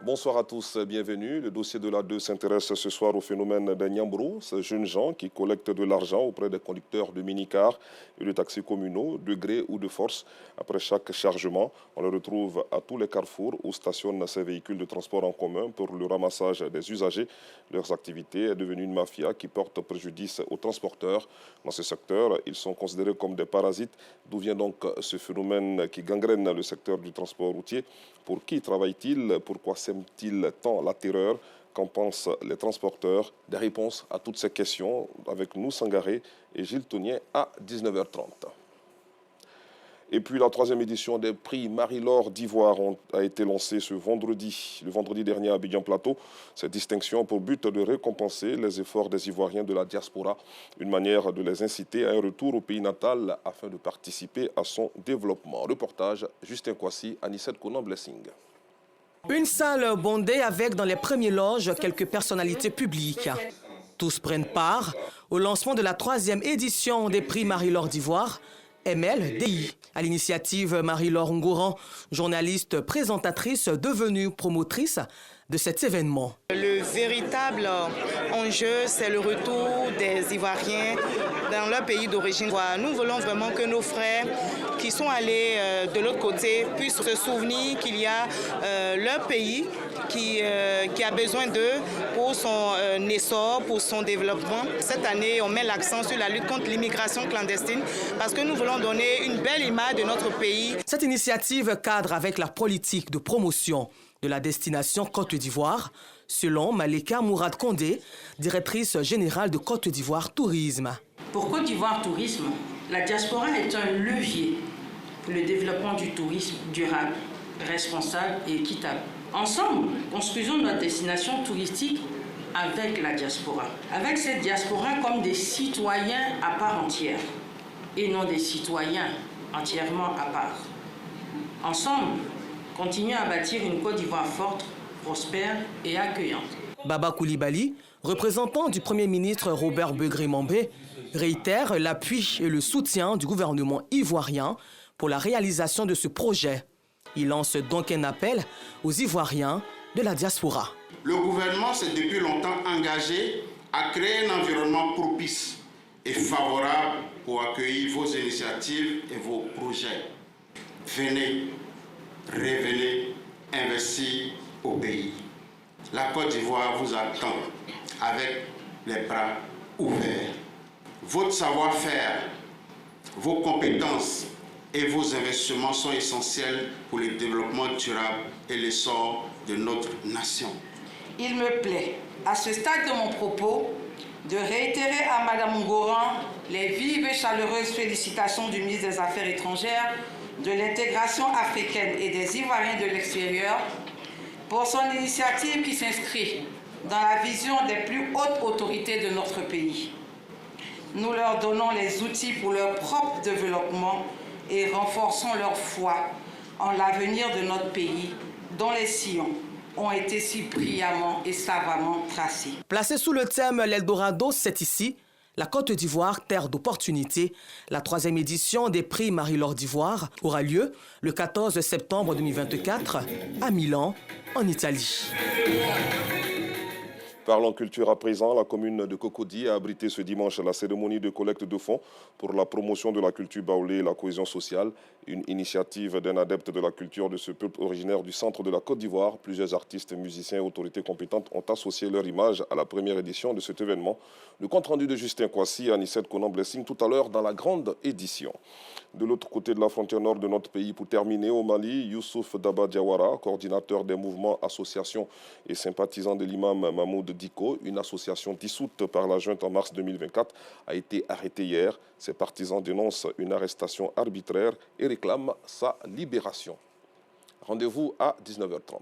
Bonsoir à tous, bienvenue. Le dossier de la 2 s'intéresse ce soir au phénomène des Nyambro, ces jeunes gens qui collectent de l'argent auprès des conducteurs de mini-cars et de taxis communaux, de gré ou de force. Après chaque chargement, on les retrouve à tous les carrefours où stationnent ces véhicules de transport en commun pour le ramassage des usagers. Leurs activités est devenue une mafia qui porte préjudice aux transporteurs. Dans ce secteur, ils sont considérés comme des parasites. D'où vient donc ce phénomène qui gangrène le secteur du transport routier? Pour qui travaille-t-il? Pourquoi sème-t-il tant la terreur? Qu'en pensent les transporteurs? Des réponses à toutes ces questions avec nous, Sangaré et Gilles Tonnier à 19h30. Et puis la 3e édition des prix Marie-Laure d'Ivoire a été lancée le vendredi dernier à Abidjan Plateau. Cette distinction a pour but de récompenser les efforts des Ivoiriens de la diaspora, une manière de les inciter à un retour au pays natal afin de participer à son développement. Reportage Justin Kwasi, Anissette Konan-Blessing. Une salle bondée avec dans les premières loges quelques personnalités publiques. Tous prennent part au lancement de la 3e édition des prix Marie-Laure d'Ivoire, MLDI. À l'initiative Marie-Laure Ngouran, journaliste présentatrice devenue promotrice de cet événement. Le véritable enjeu, c'est le retour des Ivoiriens dans leur pays d'origine. Nous voulons vraiment que nos frères qui sont allés de l'autre côté puissent se souvenir qu'il y a leur pays qui a besoin d'eux pour son essor, pour son développement. Cette année, on met l'accent sur la lutte contre l'immigration clandestine parce que nous voulons donner une belle image de notre pays. Cette initiative cadre avec la politique de promotion de la destination Côte d'Ivoire, selon Malika Mourad Kondé, directrice générale de Côte d'Ivoire Tourisme. Pour Côte d'Ivoire Tourisme, la diaspora est un levier pour le développement du tourisme durable, responsable et équitable. Ensemble, construisons notre destination touristique avec la diaspora. Avec cette diaspora comme des citoyens à part entière et non des citoyens entièrement à part. Ensemble, continuons à bâtir une Côte d'Ivoire forte, prospère et accueillante. Baba Koulibaly, représentant du Premier ministre Robert Begré-Mambé, réitère l'appui et le soutien du gouvernement ivoirien pour la réalisation de ce projet. Il lance donc un appel aux Ivoiriens de la diaspora. Le gouvernement s'est depuis longtemps engagé à créer un environnement propice et favorable pour accueillir vos initiatives et vos projets. Venez, revenez, investir au pays. La Côte d'Ivoire vous attend avec les bras ouverts. Votre savoir-faire, vos compétences et vos investissements sont essentiels pour le développement durable et l'essor de notre nation. Il me plaît, à ce stade de mon propos, de réitérer à Mme Ngouran les vives et chaleureuses félicitations du ministre des Affaires étrangères, de l'intégration africaine et des Ivoiriens de l'extérieur pour son initiative qui s'inscrit dans la vision des plus hautes autorités de notre pays. Nous leur donnons les outils pour leur propre développement et renforçons leur foi en l'avenir de notre pays, dont les sillons ont été si brillamment et savamment tracés. Placé sous le thème l'Eldorado, c'est ici, la Côte d'Ivoire, terre d'opportunités. La 3e édition des prix Marie-Laure d'Ivoire aura lieu le 14 septembre 2024 à Milan, en Italie. Parlons culture à présent. La commune de Cocody a abrité ce dimanche la cérémonie de collecte de fonds pour la promotion de la culture baoulée et la cohésion sociale. Une initiative d'un adepte de la culture de ce peuple originaire du centre de la Côte d'Ivoire. Plusieurs artistes, musiciens et autorités compétentes ont associé leur image à la première édition de cet événement. Le compte-rendu de Justin Kwasi et Anissette Konan-Blessing tout à l'heure dans la grande édition. De l'autre côté de la frontière nord de notre pays, pour terminer, au Mali, Youssouf Daba Diawara, coordinateur des mouvements, associations et sympathisant de l'imam Mahmoud Diko, une association dissoute par la junte en mars 2024, a été arrêté hier. Ses partisans dénoncent une arrestation arbitraire et réclament sa libération. Rendez-vous à 19h30.